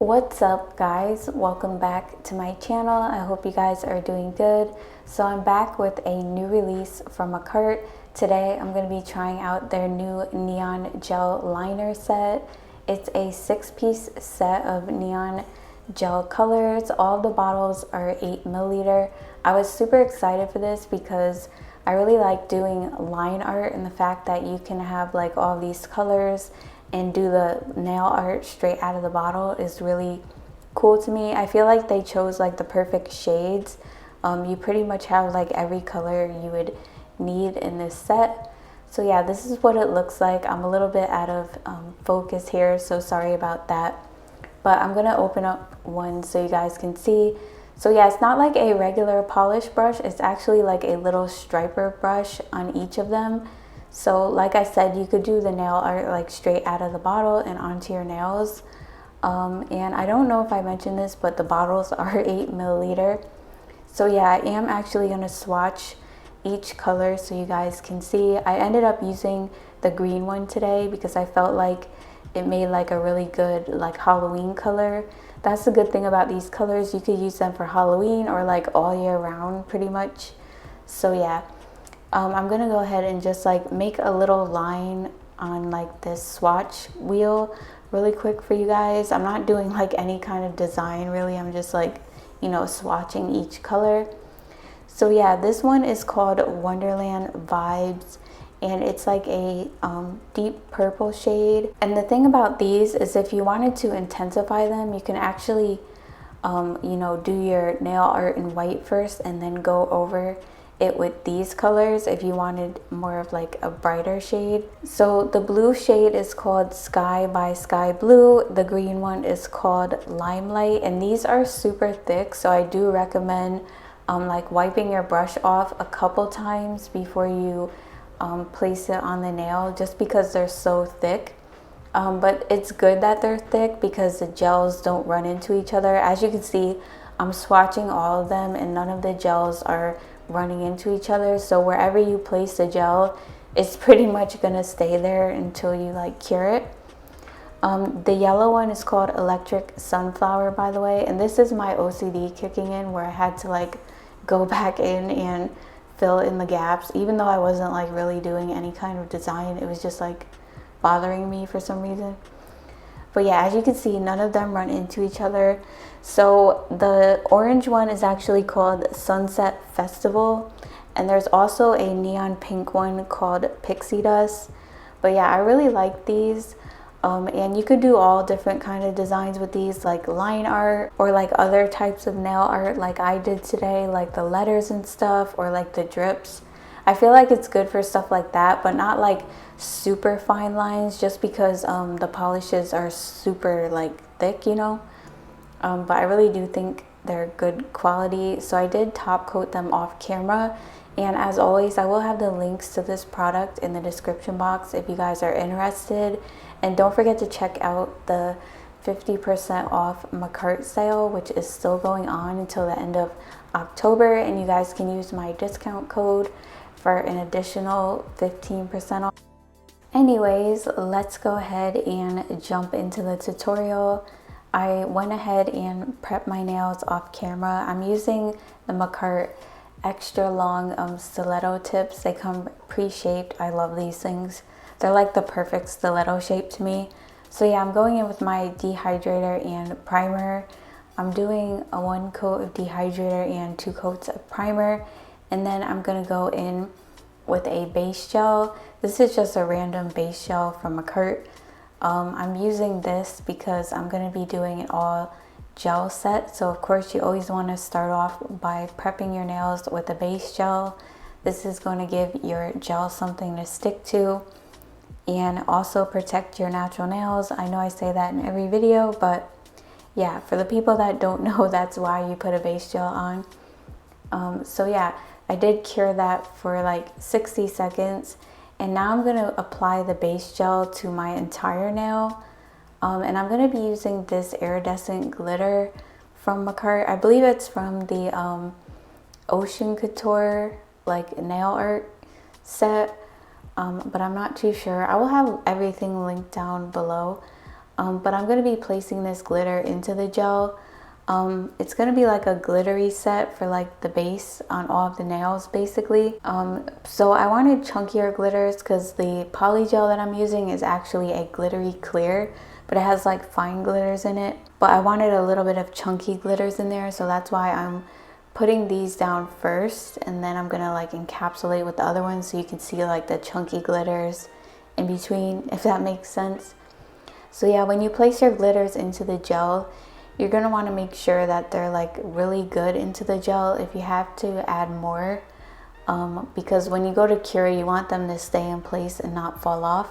What's up guys, welcome back to my channel. I hope you guys are doing good. So I'm back with a new release from Makartt. Today I'm going to be trying out their new neon gel liner set. It's a 6-piece set of neon gel colors. All the bottles are 8 milliliter. I was super excited for this because I really like doing line art, and the fact that you can have like all these colors and do the nail art straight out of the bottle is really cool to me. I feel like they chose like the perfect shades. You pretty much have like every color you would need in this set. So yeah, this is what it looks like. I'm a little bit out of focus here, so sorry about that. But I'm gonna open up one so you guys can see. So yeah, it's not like a regular polish brush. It's actually like a little striper brush on each of them. So like I said, you could do the nail art like straight out of the bottle and onto your nails. And I don't know if I mentioned this, but the bottles are 8 milliliter. So yeah, I am actually going to swatch each color so you guys can see. I ended up using the green one today because I felt like it made like a really good like Halloween color. That's the good thing about these colors. You could use them for Halloween or like all year round pretty much. So yeah. I'm gonna go ahead and just like make a little line on like this swatch wheel really quick for you guys. I'm not doing like any kind of design really. I'm just like, you know, swatching each color. So yeah, this one is called Wonderland Vibes, and it's like a deep purple shade. And the thing about these is if you wanted to intensify them, you can actually you know, do your nail art in white first and then go over it with these colors if you wanted more of like a brighter shade. So the blue shade is called Sky by Sky Blue. The green one is called Limelight, and these are super thick, so I do recommend like wiping your brush off a couple times before you place it on the nail, just because they're so thick. But it's good that they're thick because the gels don't run into each other. As you can see, I'm swatching all of them and none of the gels are running into each other. So wherever you place the gel, it's pretty much gonna stay there until you like cure it. The yellow one is called Electric Sunflower, by the way, and this is my OCD kicking in, where I had to like go back in and fill in the gaps, even though I wasn't like really doing any kind of design. It was just like bothering me for some reason. But yeah, as you can see, none of them run into each other. So the orange one is actually called Sunset Festival, and there's also a neon pink one called Pixie Dust. But yeah, I really like these. And you could do all different kind of designs with these, like line art or like other types of nail art like I did today, like the letters and stuff, or like the drips. I feel like it's good for stuff like that, but not like super fine lines, just because the polishes are super like thick, you know. But I really do think they're good quality. So I did top coat them off camera, and as always, I will have the links to this product in the description box if you guys are interested. And don't forget to check out the 50% off Makartt sale, which is still going on until the end of October, and you guys can use my discount code for an additional 15% off. Anyways, let's go ahead and jump into the tutorial. I went ahead and prepped my nails off camera. I'm using the Makartt extra long stiletto tips. They come pre-shaped. I love these things. They're like the perfect stiletto shape to me. So yeah, I'm going in with my dehydrator and primer. I'm doing a 1 coat of dehydrator and 2 coats of primer, and then I'm gonna go in with a base gel. This is just a random base gel from Makartt. I'm using this because I'm going to be doing an all gel set. So of course you always want to start off by prepping your nails with a base gel. This is going to give your gel something to stick to and also protect your natural nails. I know I say that in every video, but yeah, for the people that don't know, that's why you put a base gel on. So yeah, I did cure that for like 60 seconds. And now I'm going to apply the base gel to my entire nail. And I'm going to be using this iridescent glitter from Makartt. I believe it's from the Ocean Couture like nail art set. But I'm not too sure. I will have everything linked down below. but I'm going to be placing this glitter into the gel. It's going to be like a glittery set for like the base on all of the nails basically. So I wanted chunkier glitters because the Polygel that I'm using is actually a glittery clear, but it has like fine glitters in it. But I wanted a little bit of chunky glitters in there, so that's why I'm putting these down first, and then I'm gonna like encapsulate with the other ones so you can see like the chunky glitters in between, if that makes sense. So yeah, when you place your glitters into the gel, you're gonna want to make sure that they're like really good into the gel. If you have to add more, because when you go to cure, you want them to stay in place and not fall off.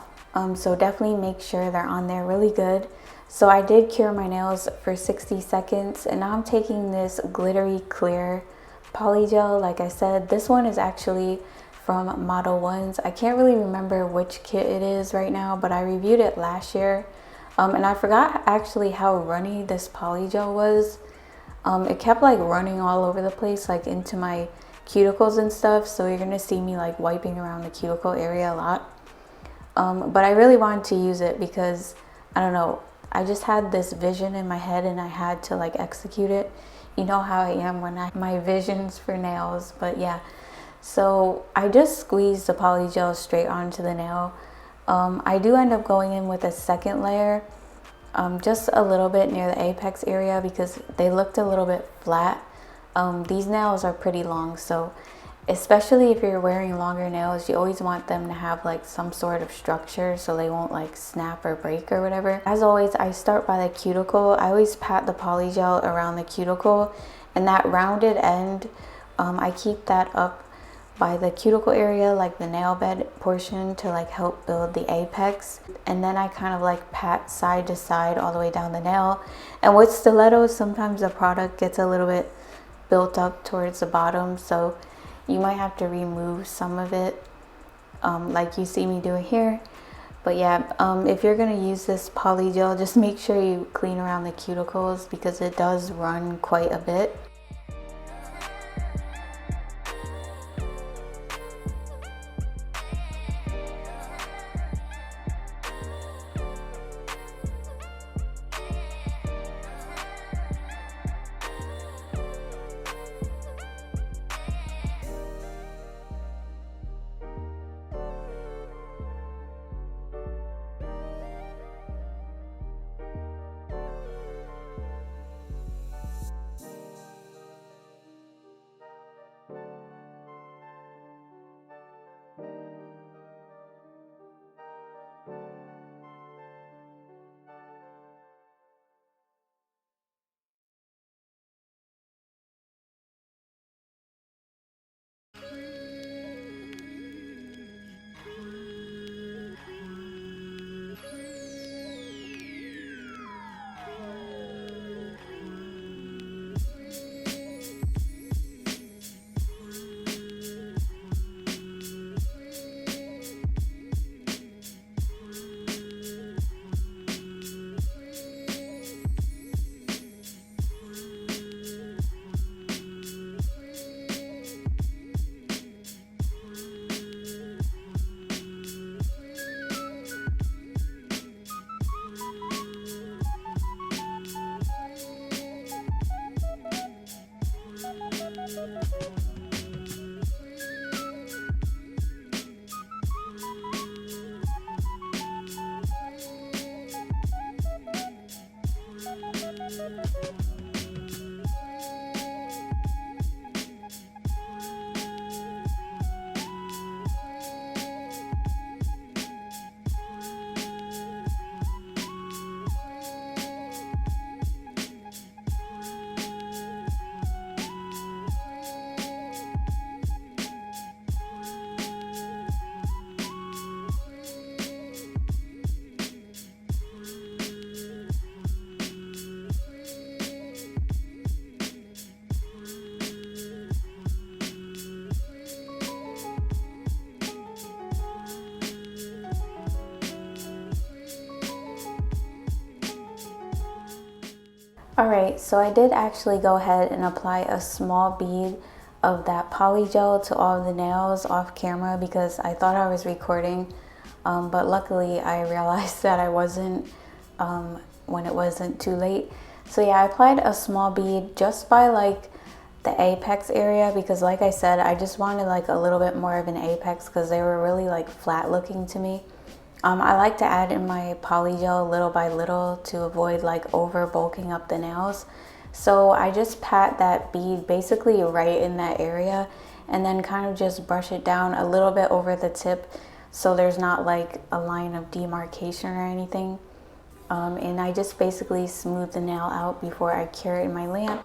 So definitely make sure they're on there really good. So I did cure my nails for 60 seconds, and now I'm taking this glittery clear Polygel. Like I said, this one is actually from Model 1's. I can't really remember which kit it is right now, but I reviewed it last year. And I forgot actually how runny this Polygel was. It kept like running all over the place, like into my cuticles and stuff. So you're gonna see me like wiping around the cuticle area a lot. But I really wanted to use it because, I don't know, I just had this vision in my head and I had to like execute it. You know how I am when my visions for nails, but yeah. So I just squeezed the Polygel straight onto the nail. I do end up going in with a second layer, just a little bit near the apex area because they looked a little bit flat. These nails are pretty long, so especially if you're wearing longer nails, you always want them to have like some sort of structure so they won't like snap or break or whatever. As always, I start by the cuticle. I always pat the Polygel around the cuticle, and that rounded end, I keep that up by the cuticle area, like the nail bed portion, to like help build the apex. And then I kind of like pat side to side all the way down the nail. And with stilettos, sometimes the product gets a little bit built up towards the bottom, so you might have to remove some of it, like you see me doing here. But yeah, if you're gonna use this Polygel, just make sure you clean around the cuticles because it does run quite a bit. Alright, so I did actually go ahead and apply a small bead of that Polygel to all of the nails off camera because I thought I was recording, but luckily I realized that I wasn't. when it wasn't too late. So yeah, I applied a small bead just by like the apex area, because like I said, I just wanted like a little bit more of an apex because they were really like flat looking to me. I like to add in my polygel little by little to avoid like over bulking up the nails. So I just pat that bead basically right in that area and then kind of just brush it down a little bit over the tip so there's not like a line of demarcation or anything. And I just basically smooth the nail out before I cure it in my lamp.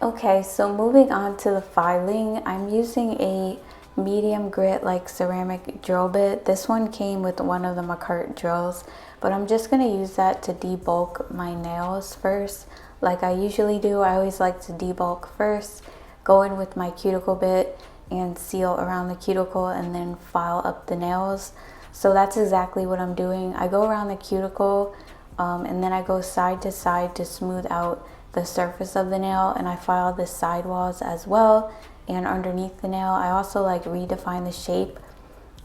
Okay, so moving on to the filing, I'm using a medium grit like ceramic drill bit. This one came with one of the Makartt drills, but I'm just going to use that to debulk my nails first. Like I usually do, I always like to debulk first, go in with my cuticle bit and seal around the cuticle and then file up the nails. So that's exactly what I'm doing. I go around the cuticle and then I go side to side to smooth out the surface of the nail, and I file the sidewalls as well and underneath the nail. I also like redefine the shape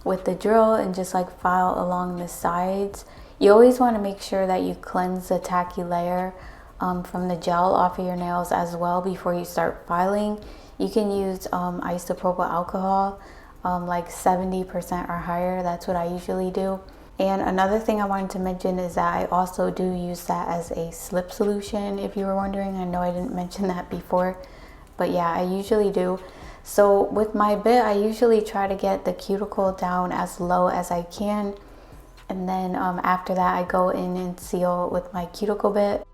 with the drill and just like file along the sides. You always want to make sure that you cleanse the tacky layer from the gel off of your nails as well before you start filing. You can use isopropyl alcohol, like 70% or higher. That's what I usually do. And another thing I wanted to mention is that I also do use that as a slip solution, if you were wondering. I know I didn't mention that before, but yeah, I usually do. So with my bit, I usually try to get the cuticle down as low as I can. And then after that, I go in and seal with my cuticle bit.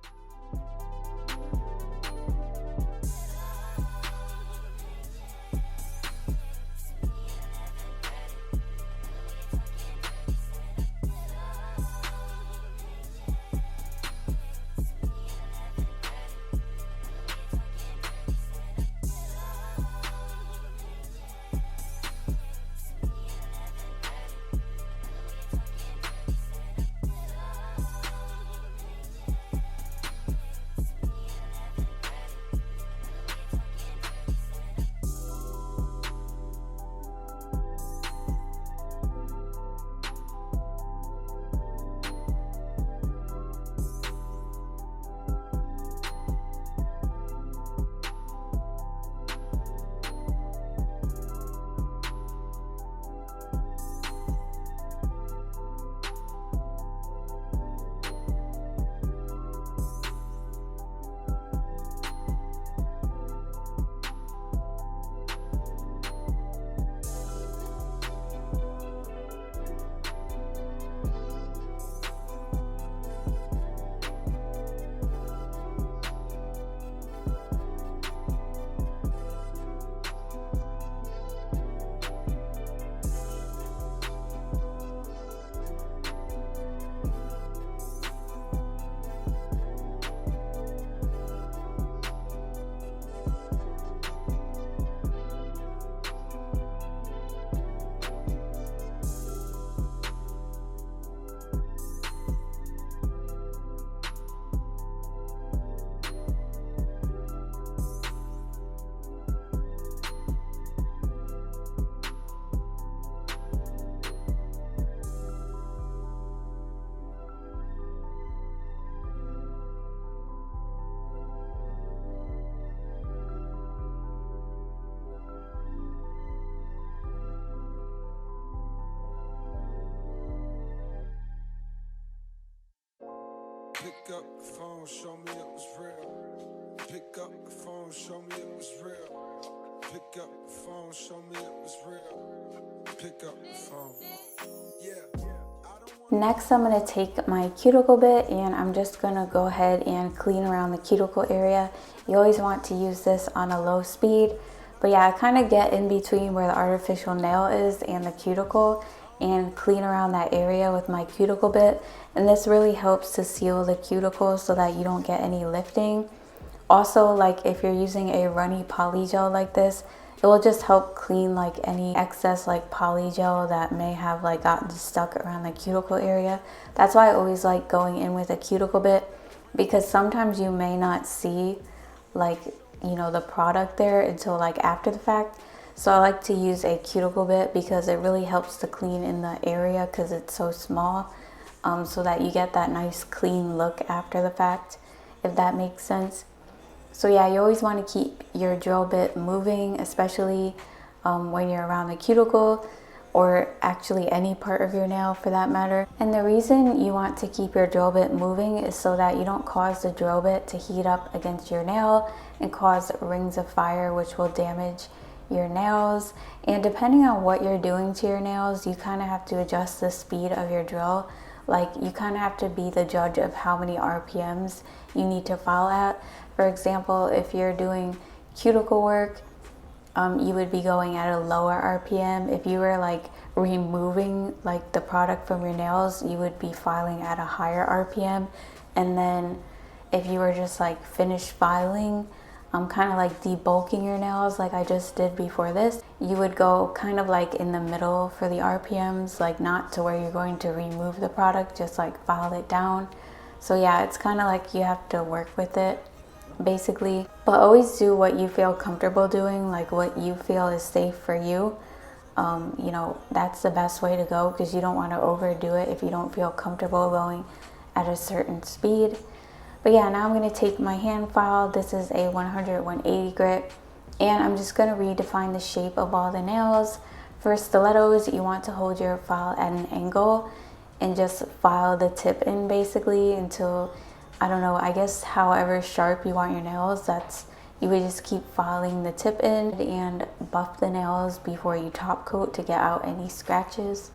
Pick up the phone, show me it was real. Pick up the phone, show me it was real. Pick up the phone, show me it was real. Pick up the phone. Yeah. Next, I'm going to take my cuticle bit and I'm just going to go ahead and clean around the cuticle area. You always want to use this on a low speed. But yeah, I kind of get in between where the artificial nail is and the cuticle and clean around that area with my cuticle bit. And this really helps to seal the cuticle so that you don't get any lifting. Also, like if you're using a runny polygel like this, it will just help clean like any excess like polygel that may have like gotten stuck around the cuticle area. That's why I always like going in with a cuticle bit, because sometimes you may not see like, you know, the product there until like after the fact. So I like to use a cuticle bit because it really helps to clean in the area because it's so small. so that you get that nice clean look after the fact, if that makes sense. So yeah, you always want to keep your drill bit moving, especially when you're around the cuticle, or actually any part of your nail for that matter. And the reason you want to keep your drill bit moving is so that you don't cause the drill bit to heat up against your nail and cause rings of fire, which will damage your nails. And depending on what you're doing to your nails, you kind of have to adjust the speed of your drill. Like, you kind of have to be the judge of how many RPMs you need to file at. For example, if you're doing cuticle work, you would be going at a lower RPM. If you were like removing like the product from your nails, you would be filing at a higher RPM. And then if you were just like finished filing, kind of like debulking your nails like I just did before this, you would go kind of like in the middle for the RPMs, like not to where you're going to remove the product, just like file it down. So yeah, it's kind of like you have to work with it basically, but always do what you feel comfortable doing, like what you feel is safe for you. You know, that's the best way to go, because you don't want to overdo it if you don't feel comfortable going at a certain speed. But yeah, now I'm going to take my hand file. This is a 100/180 grit, and I'm just going to redefine the shape of all the nails. For stilettos, you want to hold your file at an angle and just file the tip in basically until, I don't know, I guess however sharp you want your nails, you would just keep filing the tip in and buff the nails before you top coat to get out any scratches.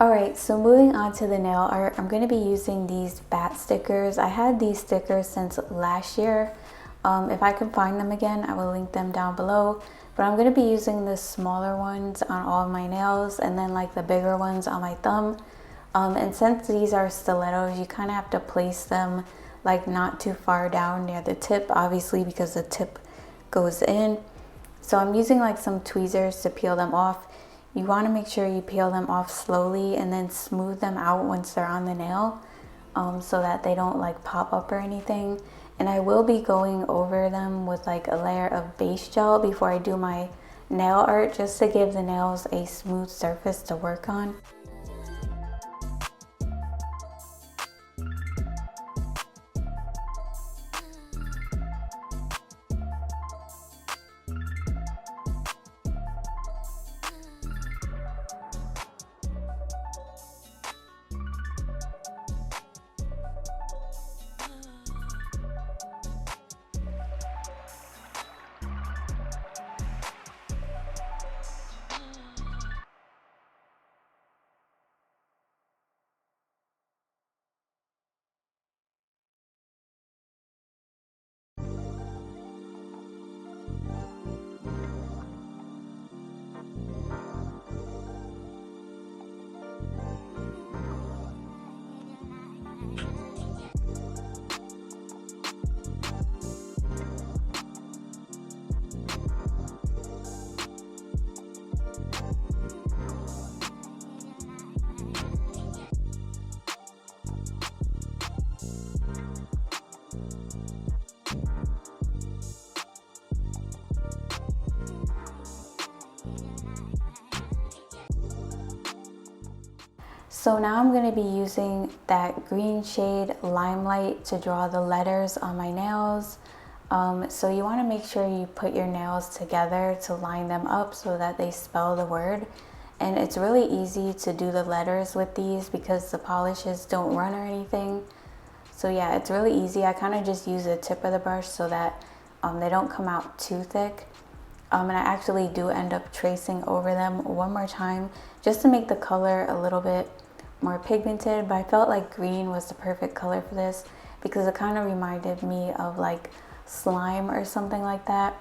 Alright, so moving on to the nail art, I'm going to be using these bat stickers. I had these stickers since last year. If I can find them again, I will link them down below. But I'm going to be using the smaller ones on all of my nails and then like the bigger ones on my thumb. And since these are stilettos, you kind of have to place them like not too far down near the tip, obviously, because the tip goes in. So I'm using like some tweezers to peel them off. You want to make sure you peel them off slowly and then smooth them out once they're on the nail, so that they don't like pop up or anything. And I will be going over them with like a layer of base gel before I do my nail art, just to give the nails a smooth surface to work on. So now I'm going to be using that green shade Limelight to draw the letters on my nails. So you want to make sure you put your nails together to line them up so that they spell the word. And it's really easy to do the letters with these because the polishes don't run or anything. So yeah, it's really easy. I kind of just use the tip of the brush so that they don't come out too thick. And I actually do end up tracing over them one more time just to make the color a little bit more pigmented. But I felt like green was the perfect color for this because it kind of reminded me of like slime or something like that.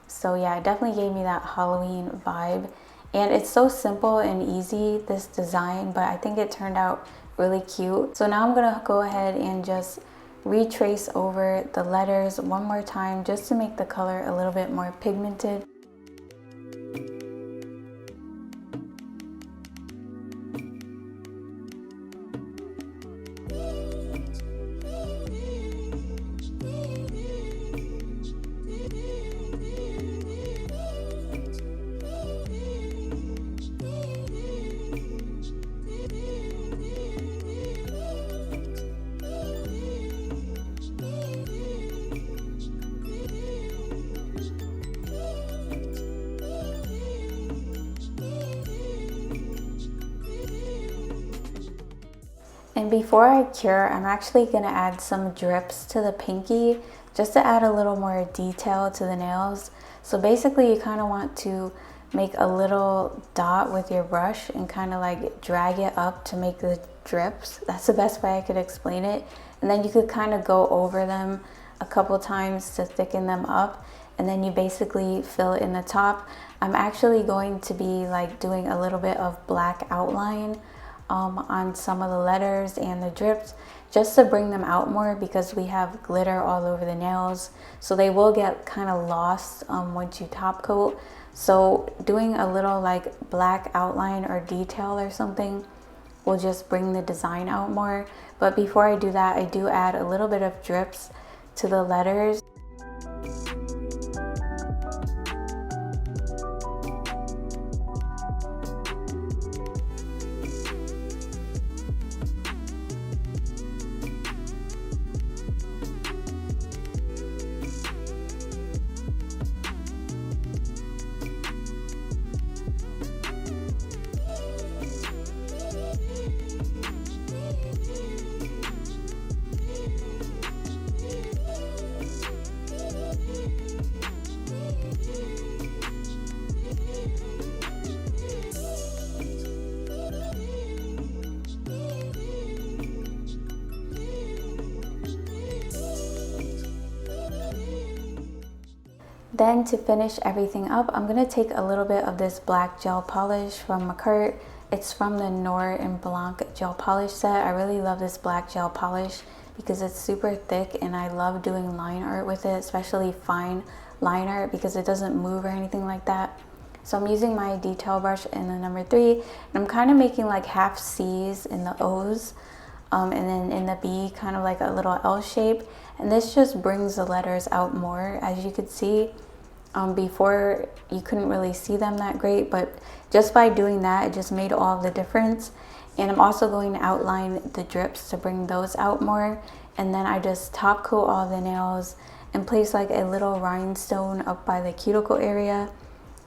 So yeah, it definitely gave me that Halloween vibe. And it's so simple and easy, this design, but I think it turned out really cute. So now I'm gonna go ahead and just retrace over the letters one more time just to make the color a little bit more pigmented. And before I cure, I'm actually going to add some drips to the pinky just to add a little more detail to the nails. So basically you kind of want to make a little dot with your brush and kind of like drag it up to make the drips. That's the best way I could explain it. And then you could kind of go over them a couple times to thicken them up. And then you basically fill in the top. I'm actually going to be like doing a little bit of black outline on some of the letters and the drips just to bring them out more because we have glitter all over the nails, so they will get kind of lost once you top coat. So doing a little like black outline or detail or something will just bring the design out more. But before I do that, I do add a little bit of drips to the letters. Then to finish everything up, I'm going to take a little bit of this black gel polish from Makartt. It's from the Noir and Blanc gel polish set. I really love this black gel polish because it's super thick and I love doing line art with it, especially fine line art because it doesn't move or anything like that. So I'm using my detail brush in the number 3 and I'm kind of making like half C's in the O's. And then in the B, kind of like a little L shape. And this just brings the letters out more. As you could see, before you couldn't really see them that great, but just by doing that, it just made all the difference. And I'm also going to outline the drips to bring those out more. And then I just top coat all the nails and place like a little rhinestone up by the cuticle area,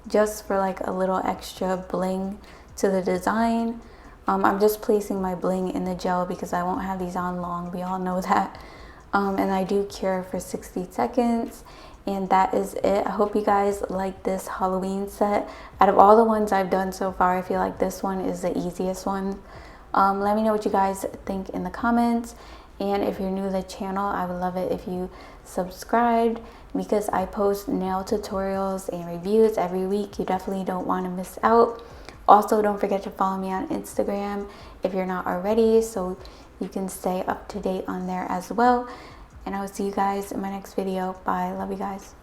just for like a little extra bling to the design. I'm just placing my bling in the gel because I won't have these on long. We all know that. And I do cure for 60 seconds. And that is it. I hope you guys like this Halloween set. Out of all the ones I've done so far, I feel like this one is the easiest one. Let me know what you guys think in the comments. And if you're new to the channel, I would love it if you subscribed because I post nail tutorials and reviews every week. You definitely don't want to miss out. Also, don't forget to follow me on Instagram if you're not already, so you can stay up to date on there as well. And I will see you guys in my next video. Bye. Love you guys.